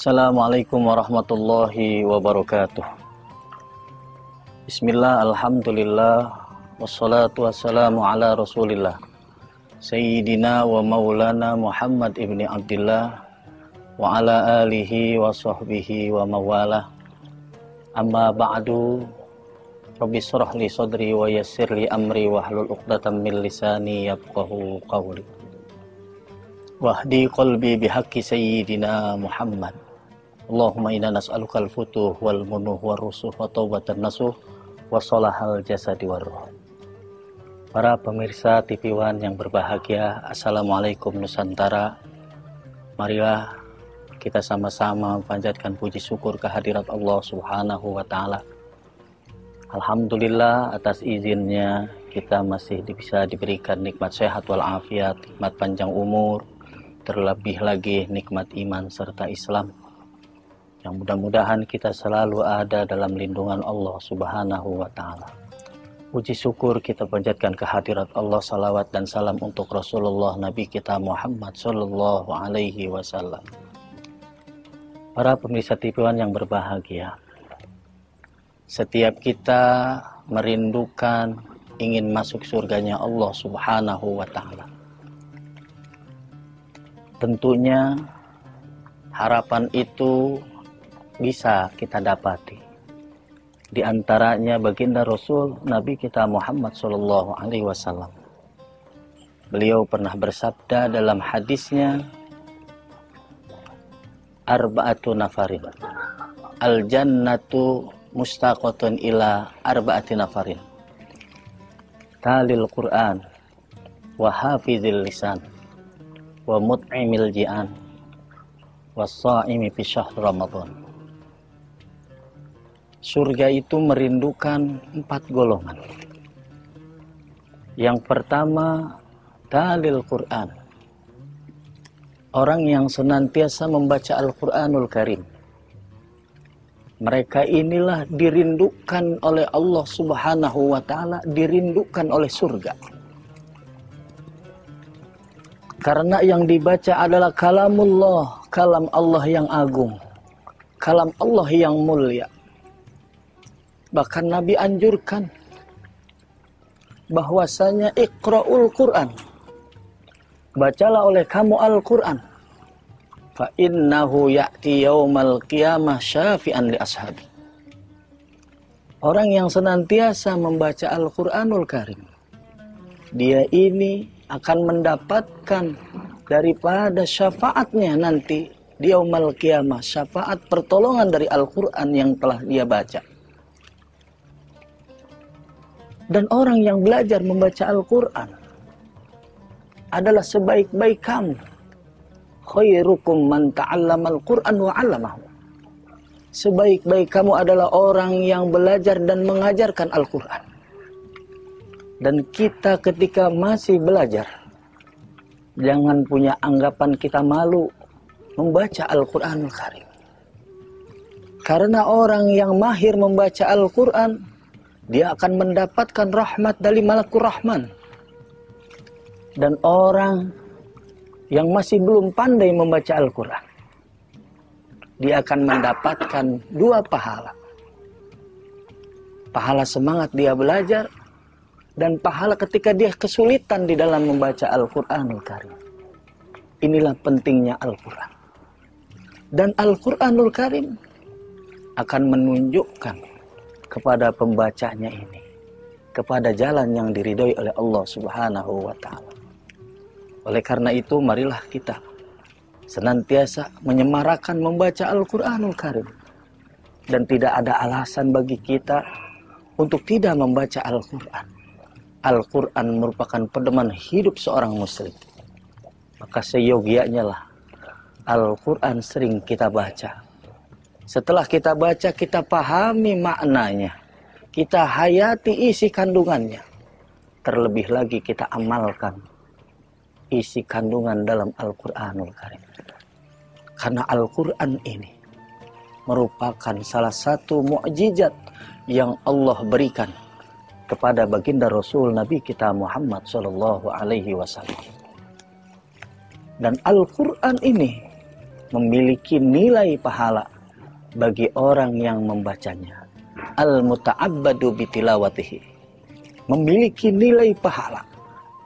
Assalamualaikum warahmatullahi wabarakatuh. Bismillah, alhamdulillah, wassalatu wassalamu ala rasulillah Sayyidina wa maulana Muhammad ibni Abdillah wa ala alihi wa sahbihi wa mawalah. Amma ba'du, Rabbi shrah li sadri wa yassir li amri wahlul 'uqdatam min lisani yafqahu qawli. Wahdi qalbi bihaqqi sayyidina Muhammad. Allahumma inna nas'alukal futuh wal munuh wal rusuh wa taubatan nasuh wa salahal jasadi war ruh. Para pemirsa TV One yang berbahagia, Assalamualaikum Nusantara. Marilah kita sama-sama panjatkan puji syukur kehadirat Allah Subhanahu wa taala. Alhamdulillah, atas izinnya kita masih bisa diberikan nikmat sehat wal afiat, nikmat panjang umur, terlebih lagi nikmat iman serta Islam. Yang mudah-mudahan kita selalu ada dalam lindungan Allah Subhanahu wa taala. Puji syukur kita panjatkan kehadirat Allah, salawat dan salam untuk Rasulullah Nabi kita Muhammad sallallahu alaihi wasallam. Para pemirsa TV One yang berbahagia, setiap kita merindukan ingin masuk surganya Allah Subhanahu wa taala. Tentunya harapan itu bisa kita dapati. Di antaranya baginda Rasul Nabi kita Muhammad sallallahu alaihi wasallam. Beliau pernah bersabda dalam hadisnya, arba'atu nafarin, al jannatu mustaqatun ila arba'ati nafarin, talil Qur'an wa hafizil lisan wa mut'imil ji'an wa sha'imi fi syahr Ramadan. Surga itu merindukan 4 golongan. Yang pertama, talil Quran. Orang yang senantiasa membaca Al-Quranul Karim. Mereka inilah dirindukan oleh Allah Subhanahu wa taala, dirindukan oleh surga. Karena yang dibaca adalah kalamullah, kalam Allah yang agung, kalam Allah yang mulia. Bahkan Nabi anjurkan bahwasanya iqra'ul Qur'an, bacalah oleh kamu Al-Quran, fa innahu ya'ti yaumal qiyamah syafi'an li ashabi. Orang yang senantiasa membaca Al-Quranul Karim, dia ini akan mendapatkan daripada syafaatnya nanti di yaumal qiyamah, syafaat pertolongan dari Al-Quran yang telah dia baca. Dan orang yang belajar membaca Al-Quran adalah sebaik-baik kamu. Khairukum man ta'allama al-Quran wa 'allamahu. Sebaik-baik kamu adalah orang yang belajar dan mengajarkan Al-Quran. Dan kita ketika masih belajar, jangan punya anggapan kita malu membaca Al-Quranul Karim. Karena orang yang mahir membaca Al-Quran, dia akan mendapatkan rahmat dari Malakur Rahman. Dan orang yang masih belum pandai membaca Al-Quran, dia akan mendapatkan 2 pahala. Pahala semangat dia belajar, dan pahala ketika dia kesulitan di dalam membaca Al-Quranul Karim. Inilah pentingnya Al-Quran. Dan Al-Quranul Karim akan menunjukkan kepada pembacanya ini, kepada jalan yang diridhoi oleh Allah Subhanahu wa taala. Oleh karena itu, marilah kita senantiasa menyemarakan membaca Al-Quranul Karim. Dan tidak ada alasan bagi kita untuk tidak membaca Al-Quran. Al-Quran merupakan pedoman hidup seorang muslim. Maka seyogianya lah Al-Quran sering kita baca. Setelah kita baca, kita pahami maknanya, kita hayati isi kandungannya. Terlebih lagi kita amalkan isi kandungan dalam Al-Quranul Karim. Karena Al-Quran ini merupakan salah satu mukjizat yang Allah berikan kepada baginda Rasul Nabi kita Muhammad sallallahu alaihi wasallam. Dan Al-Quran ini memiliki nilai pahala bagi orang yang membacanya. Al-muta'abbadu bitilawatihi, memiliki nilai pahala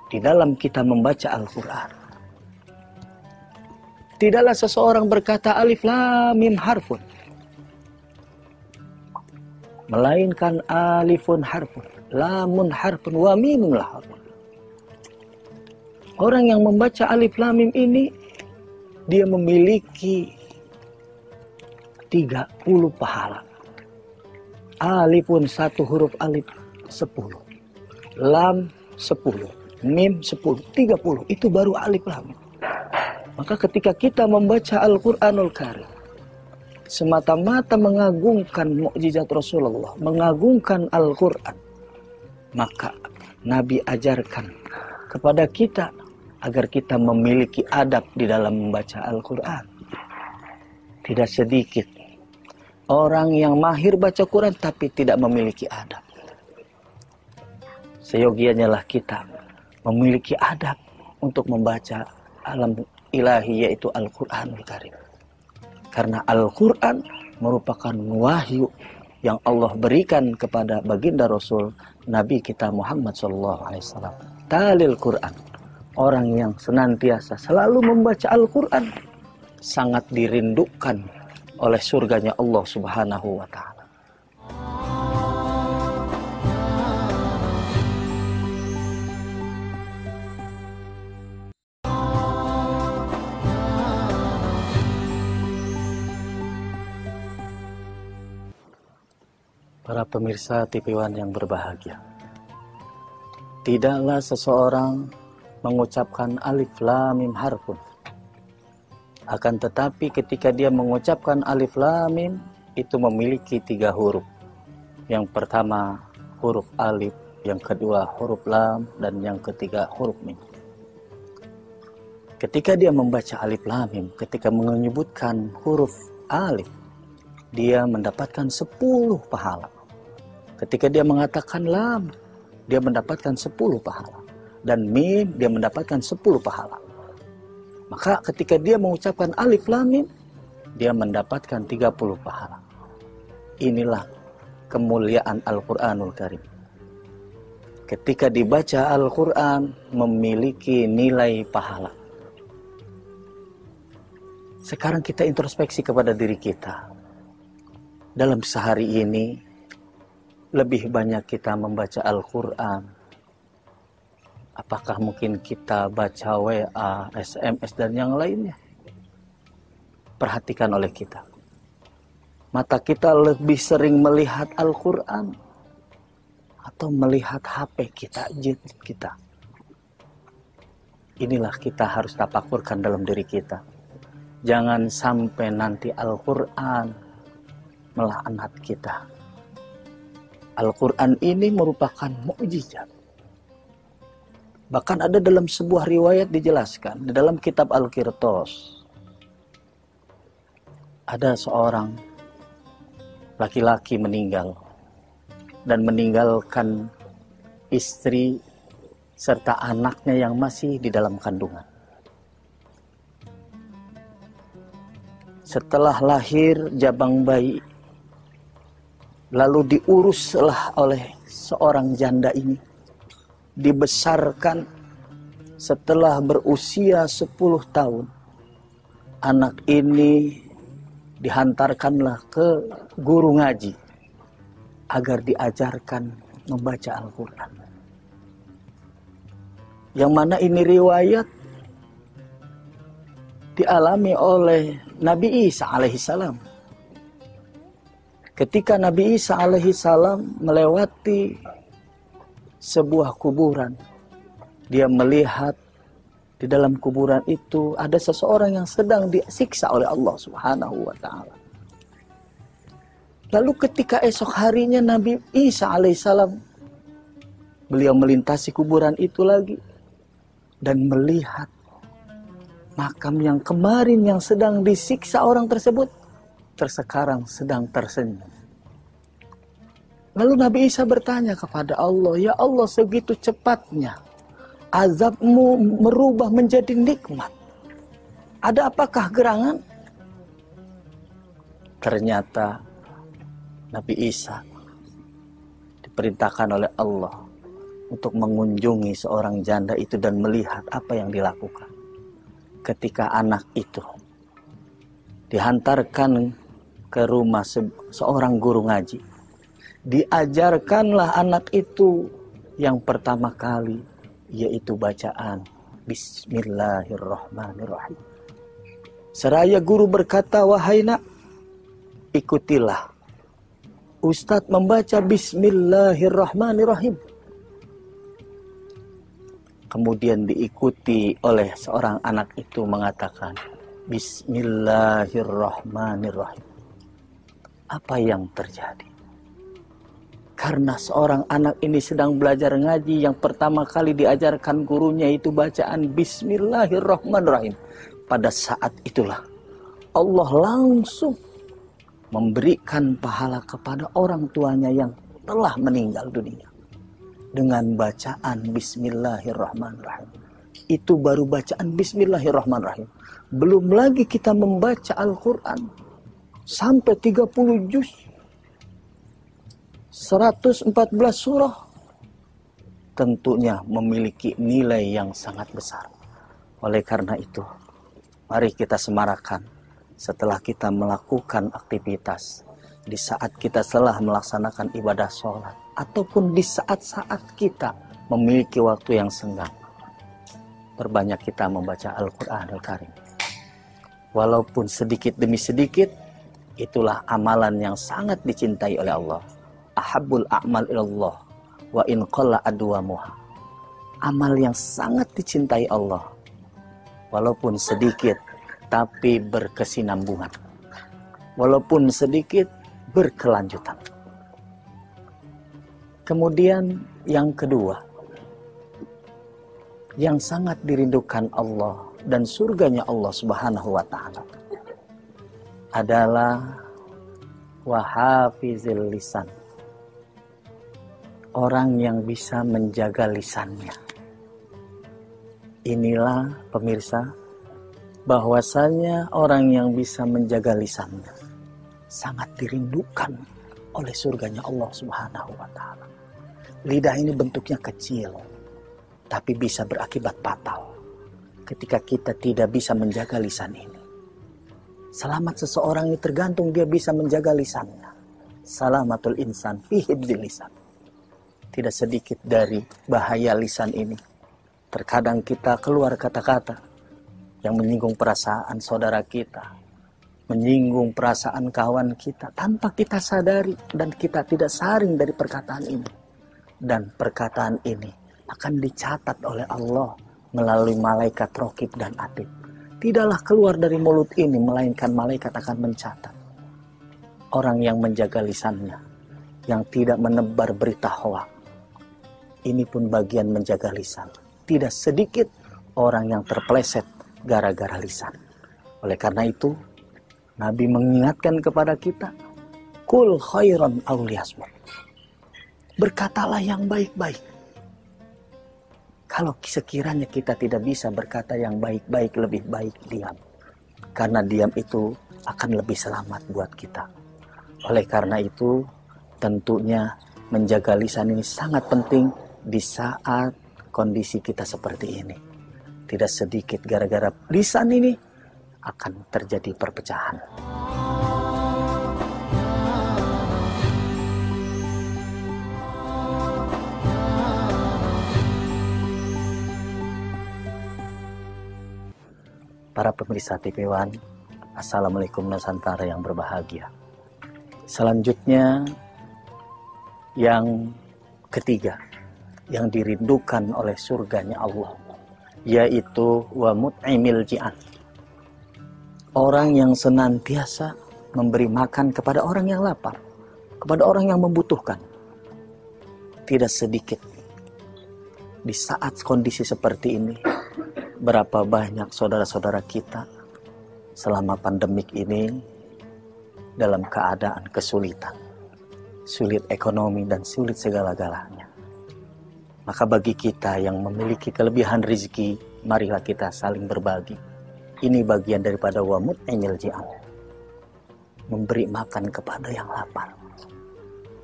di dalam kita membaca Al-Quran. Tidaklah seseorang berkata alif lam mim harfun, melainkan alifun harfun, lamun harfun, wa mimun harfun. Orang yang membaca alif lam mim ini, dia memiliki 30 pahala. Alifun, satu huruf alif 10, lam 10, mim 10, 30. Itu baru alif lam. Maka ketika kita membaca Al-Quranul Karim, semata-mata mengagungkan mukjizat Rasulullah, mengagungkan Al-Quran, maka Nabi ajarkan kepada kita agar kita memiliki adab di dalam membaca Al-Quran. Tidak sedikit orang yang mahir baca Quran tapi tidak memiliki adab. Seyogianya lah kita memiliki adab untuk membaca alam ilahi, yaitu Al-Quranul Karim. Karena Al-Quran merupakan wahyu yang Allah berikan kepada baginda Rasul Nabi kita Muhammad SAW. Talil Quran, orang yang senantiasa selalu membaca Al-Quran, sangat dirindukan oleh surganya Allah Subhanahu wa Ta'ala. Para pemirsa TV One yang berbahagia, tidaklah seseorang mengucapkan alif lam mim harfun, akan tetapi ketika dia mengucapkan alif lam mim, itu memiliki 3 huruf. Yang pertama huruf alif, yang kedua huruf lam, dan yang ketiga huruf mim. Ketika dia membaca alif lam mim, ketika menyebutkan huruf alif, dia mendapatkan 10 pahala. Ketika dia mengatakan lam, dia mendapatkan 10 pahala. Dan mim, dia mendapatkan 10 pahala. Maka ketika dia mengucapkan alif lam mim, dia mendapatkan 30 pahala. Inilah kemuliaan Al-Quranul Karim. Ketika dibaca Al-Quran, memiliki nilai pahala. Sekarang kita introspeksi kepada diri kita. Dalam sehari ini, lebih banyak kita membaca Al-Quran. Apakah mungkin kita baca WA, SMS, dan yang lainnya? Perhatikan oleh kita. Mata kita lebih sering melihat Al-Quran atau melihat HP kita, gadget kita? Inilah kita harus tafakurkan dalam diri kita. Jangan sampai nanti Al-Quran melaknat kita. Al-Quran ini merupakan mukjizat. Bahkan ada dalam sebuah riwayat dijelaskan, di dalam kitab Al-Qirtos, ada seorang laki-laki meninggal dan meninggalkan istri serta anaknya yang masih di dalam kandungan. Setelah lahir jabang bayi, lalu diuruslah oleh seorang janda ini, dibesarkan. Setelah berusia 10 tahun, anak ini dihantarkanlah ke guru ngaji agar diajarkan membaca Al-Quran. Yang mana ini riwayat dialami oleh Nabi Isa alaihissalam. Ketika Nabi Isa alaihissalam melewati sebuah kuburan, dia melihat di dalam kuburan itu ada seseorang yang sedang disiksa oleh Allah Subhanahu wa Ta'ala. Lalu ketika esok harinya Nabi Isa alaihissalam, beliau melintasi kuburan itu lagi dan melihat makam yang kemarin yang sedang disiksa orang tersebut tersekarang sedang tersenyum. Lalu Nabi Isa bertanya kepada Allah, "Ya Allah, segitu cepatnya azabmu merubah menjadi nikmat. Ada apakah gerangan?" Ternyata Nabi Isa diperintahkan oleh Allah untuk mengunjungi seorang janda itu dan melihat apa yang dilakukan. Ketika anak itu dihantarkan ke rumah seorang guru ngaji, diajarkanlah anak itu yang pertama kali, yaitu bacaan Bismillahirrahmanirrahim. Seraya guru berkata, "Wahai nak, ikutilah Ustadz membaca Bismillahirrahmanirrahim." Kemudian diikuti oleh seorang anak itu mengatakan Bismillahirrahmanirrahim. Apa yang terjadi? Karena seorang anak ini sedang belajar ngaji, yang pertama kali diajarkan gurunya itu bacaan Bismillahirrahmanirrahim. Pada saat itulah Allah langsung memberikan pahala kepada orang tuanya yang telah meninggal dunia dengan bacaan Bismillahirrahmanirrahim. Itu baru bacaan Bismillahirrahmanirrahim. Belum lagi kita membaca Al-Quran sampai 30 juz, 114 surah, tentunya memiliki nilai yang sangat besar. Oleh karena itu, mari kita semarakan setelah kita melakukan aktivitas, di saat kita telah melaksanakan ibadah sholat, ataupun di saat-saat kita memiliki waktu yang senggang, perbanyak kita membaca Al-Quranul Karim. Walaupun sedikit demi sedikit, itulah amalan yang sangat dicintai oleh Allah. Ahabbul a'mal ilallah wa in qalla adwamuha. Amal yang sangat dicintai Allah, walaupun sedikit tapi berkesinambungan, walaupun sedikit berkelanjutan. Kemudian yang kedua, yang sangat dirindukan Allah dan surganya Allah Subhanahu wa ta'ala adalah wahafizil lisan. Orang yang bisa menjaga lisannya. Inilah pemirsa, bahwasanya orang yang bisa menjaga lisannya sangat dirindukan oleh surganya Allah Subhanahu wa ta'ala. Lidah ini bentuknya kecil, tapi bisa berakibat fatal ketika kita tidak bisa menjaga lisan ini. Selamat seseorang ini tergantung dia bisa menjaga lisannya. Salamatul insan fi hibdil lisan. Tidak sedikit dari bahaya lisan ini. Terkadang kita keluar kata-kata yang menyinggung perasaan saudara kita, menyinggung perasaan kawan kita, tanpa kita sadari dan kita tidak saring dari perkataan ini. Dan perkataan ini akan dicatat oleh Allah melalui malaikat raqib dan atid. Tidaklah keluar dari mulut ini, melainkan malaikat akan mencatat. Orang yang menjaga lisannya, yang tidak menebar berita hoak, ini pun bagian menjaga lisan. Tidak sedikit orang yang terpeleset gara-gara lisan. Oleh karena itu, Nabi mengingatkan kepada kita, Kul khairan aw liyasmut. Berkatalah yang baik-baik. Kalau sekiranya kita tidak bisa berkata yang baik-baik, lebih baik diam. Karena diam itu akan lebih selamat buat kita. Oleh karena itu, tentunya menjaga lisan ini sangat penting di saat kondisi kita seperti ini. Tidak sedikit gara-gara lisan ini akan terjadi perpecahan. Para pemirsa TV One, Assalamualaikum Nusantara yang berbahagia. Selanjutnya, yang ketiga, yang dirindukan oleh surganya Allah, yaitu wa mut'imil ji'an. Orang yang senantiasa memberi makan kepada orang yang lapar, kepada orang yang membutuhkan. Tidak sedikit di saat kondisi seperti ini, berapa banyak saudara-saudara kita selama pandemik ini dalam keadaan kesulitan, sulit ekonomi dan sulit segala-galanya. Maka bagi kita yang memiliki kelebihan rezeki, marilah kita saling berbagi. Ini bagian daripada wa mut'imil ji'an. memberi makan kepada yang lapar.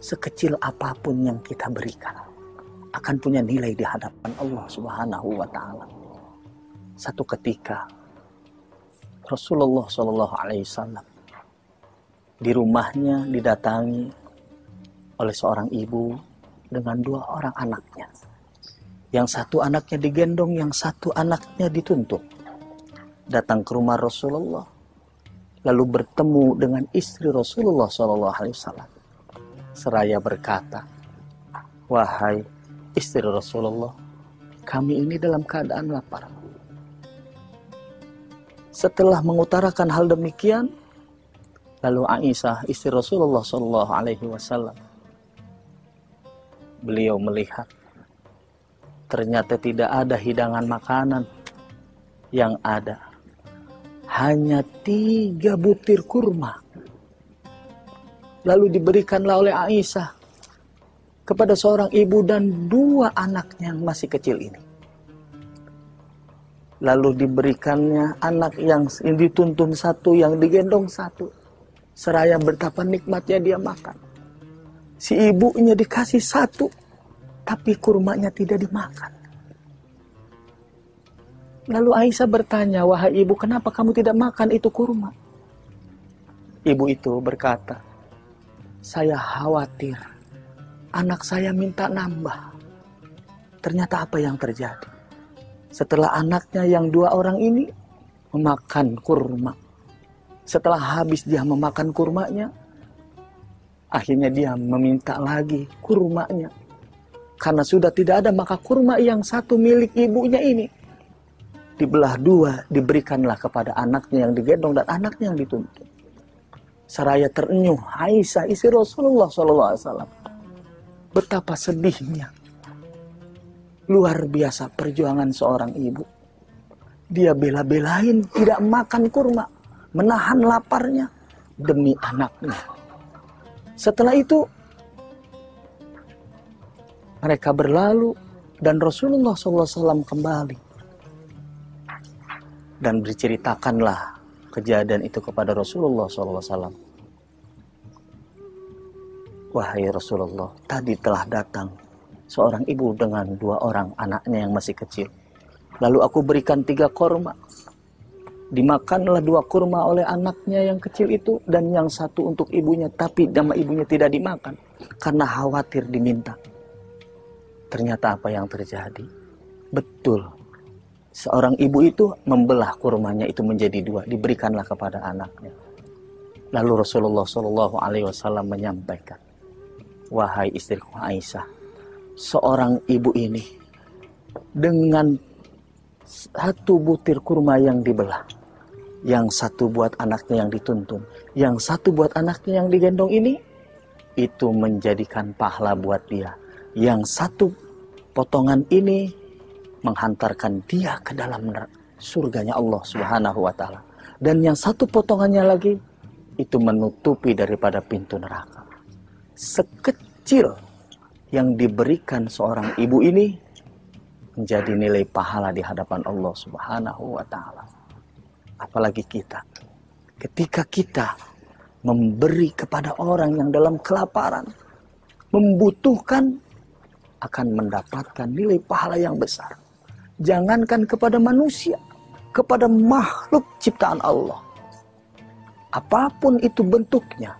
Sekecil apapun yang kita berikan akan punya nilai di hadapan Allah Subhanahu wa taala. Satu ketika Rasulullah Shallallahu alaihi wasallam di rumahnya didatangi oleh seorang ibu dengan 2 orang anaknya. Yang satu anaknya digendong, yang satu anaknya dituntun. Datang ke rumah Rasulullah, lalu bertemu dengan istri Rasulullah Shallallahu alaihi wasallam. Seraya berkata, "Wahai istri Rasulullah, kami ini dalam keadaan lapar." Setelah mengutarakan hal demikian, lalu Aisyah istri Rasulullah Shallallahu alaihi wasallam, beliau melihat ternyata tidak ada hidangan makanan, yang ada hanya 3 butir kurma. Lalu diberikanlah oleh Aisyah kepada seorang ibu dan 2 anaknya yang masih kecil ini. Lalu diberikannya anak yang dituntun 1, yang digendong 1. Seraya betapa nikmatnya dia makan. Si ibunya dikasih 1, tapi kurmanya tidak dimakan. Lalu Aisyah bertanya, "Wahai ibu, kenapa kamu tidak makan itu kurma?" Ibu itu berkata, "Saya khawatir anak saya minta nambah." Ternyata apa yang terjadi? Setelah anaknya yang 2 orang ini memakan kurma, setelah habis dia memakan kurmanya, akhirnya dia meminta lagi kurmanya. Karena sudah tidak ada, maka kurma yang 1 milik ibunya ini dibelah 2, diberikanlah kepada anaknya yang digendong dan anaknya yang dituntun. Seraya terenyuh Aisyah istri Rasulullah SAW. Betapa sedihnya. Luar biasa perjuangan seorang ibu. Dia bela-belain tidak makan kurma, menahan laparnya demi anaknya. Setelah itu mereka berlalu dan Rasulullah SAW kembali dan berceritakanlah kejadian itu kepada Rasulullah SAW. "Wahai Rasulullah, tadi telah datang seorang ibu dengan 2 orang anaknya yang masih kecil. Lalu aku berikan 3 kurma. Dimakanlah 2 kurma oleh anaknya yang kecil itu dan yang 1 untuk ibunya. Tapi nama ibunya tidak dimakan karena khawatir diminta." Ternyata apa yang terjadi? Betul. Seorang ibu itu membelah kurmanya itu menjadi 2, diberikanlah kepada anaknya. Lalu Rasulullah SAW menyampaikan, "Wahai istriku Aisyah, seorang ibu ini dengan 1 butir kurma yang dibelah, yang 1 buat anaknya yang dituntun, yang 1 buat anaknya yang digendong ini, itu menjadikan pahala buat dia. Yang 1 potongan ini menghantarkan dia ke dalam surganya Allah Subhanahu wa taala. Dan yang 1 potongannya lagi itu menutupi daripada pintu neraka." Sekecil yang diberikan seorang ibu ini menjadi nilai pahala di hadapan Allah Subhanahu wa taala. Apalagi kita. Ketika kita memberi kepada orang yang dalam kelaparan, membutuhkan, akan mendapatkan nilai pahala yang besar. Jangankan kepada manusia, kepada makhluk ciptaan Allah. Apapun itu bentuknya,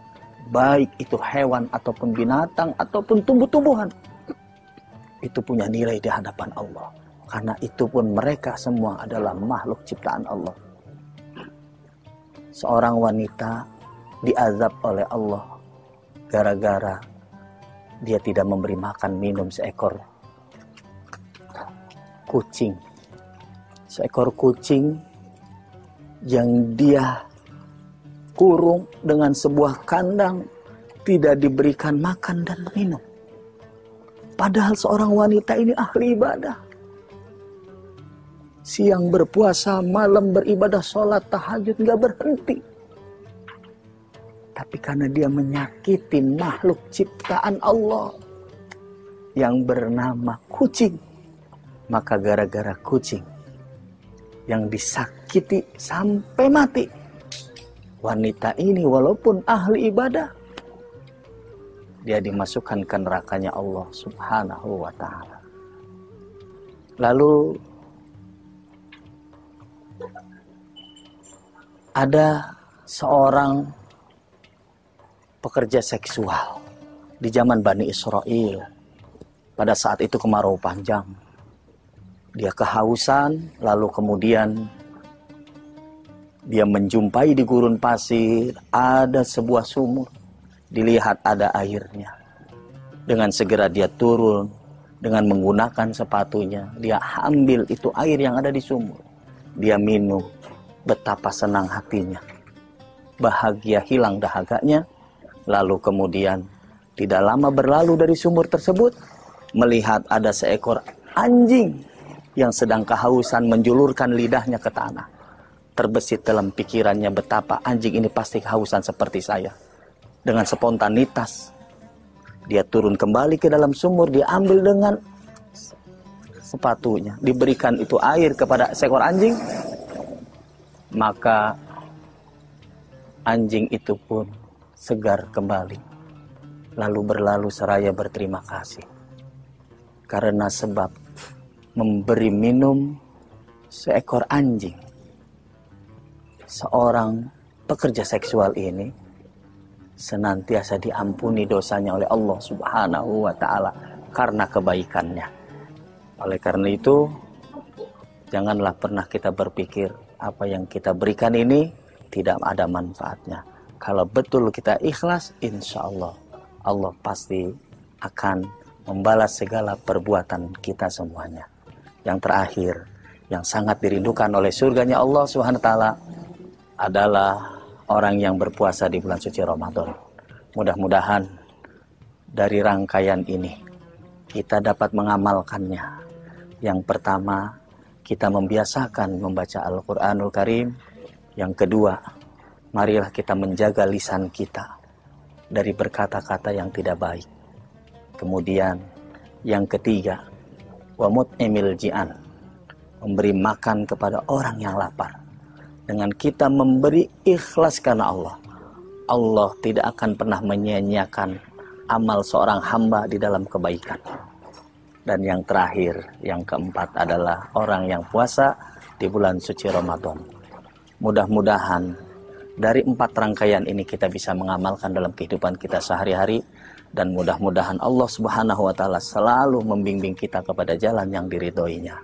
baik itu hewan ataupun binatang ataupun tumbuh-tumbuhan, itu punya nilai di hadapan Allah. Karena itu pun mereka semua adalah makhluk ciptaan Allah. Seorang wanita diazab oleh Allah gara-gara dia tidak memberi makan minum seekor kucing. Seekor kucing yang dia kurung dengan sebuah kandang, tidak diberikan makan dan minum. Padahal seorang wanita ini ahli ibadah. Siang berpuasa, malam beribadah, sholat, tahajud, gak berhenti. Tapi karena dia menyakiti makhluk ciptaan Allah yang bernama kucing, maka gara-gara kucing yang disakiti sampai mati, wanita ini walaupun ahli ibadah, dia dimasukkan ke nerakanya Allah Subhanahu wa ta'ala. Lalu ada seorang pekerja seksual di zaman Bani Israel. Pada saat itu kemarau panjang. Dia kehausan, lalu kemudian dia menjumpai di gurun pasir ada sebuah sumur. Dilihat ada airnya. Dengan segera dia turun dengan menggunakan sepatunya. Dia ambil itu air yang ada di sumur. Dia minum. Betapa senang hatinya. Bahagia, hilang dahaganya. Lalu kemudian tidak lama berlalu dari sumur tersebut, melihat ada seekor anjing yang sedang kehausan menjulurkan lidahnya ke tanah. Terbesit dalam pikirannya betapa anjing ini pasti kehausan seperti saya. Dengan spontanitas dia turun kembali ke dalam sumur, diambil dengan sepatunya, diberikan itu air kepada seekor anjing. Maka anjing itu pun segar kembali, lalu berlalu seraya berterima kasih karena sebab memberi minum seekor anjing. Seorang pekerja seksual ini senantiasa diampuni dosanya oleh Allah Subhanahu wa ta'ala karena kebaikannya. Oleh karena itu, janganlah pernah kita berpikir apa yang kita berikan ini tidak ada manfaatnya. Kalau betul kita ikhlas, insya Allah, Allah pasti akan membalas segala perbuatan kita semuanya. Yang terakhir, yang sangat dirindukan oleh surganya Allah Subhanahu wa ta'ala adalah orang yang berpuasa di bulan suci Ramadan. Mudah-mudahan dari rangkaian ini kita dapat mengamalkannya. Yang pertama, kita membiasakan membaca Al-Quranul Karim. Yang kedua, marilah kita menjaga lisan kita dari berkata-kata yang tidak baik. Kemudian yang ketiga, wa mut'imil ji'an, memberi makan kepada orang yang lapar. Dengan kita memberi ikhlas karena Allah, Allah tidak akan pernah menyia-nyiakan amal seorang hamba di dalam kebaikan. Dan yang terakhir, yang keempat adalah orang yang puasa di bulan suci Ramadan. Mudah-mudahan dari 4 rangkaian ini kita bisa mengamalkan dalam kehidupan kita sehari-hari. Dan mudah-mudahan Allah Subhanahu wa ta'ala selalu membimbing kita kepada jalan yang diridhoinya.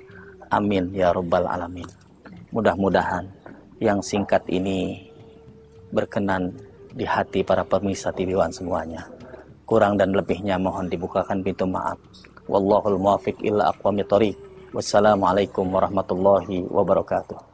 Amin ya rabbal alamin. Mudah-mudahan yang singkat ini berkenan di hati para pemirsa TV One semuanya. Kurang dan lebihnya mohon dibukakan pintu maaf. Wallahul muwaffiq ila aqwamit thoriq. Wassalamualaikum warahmatullahi wabarakatuh.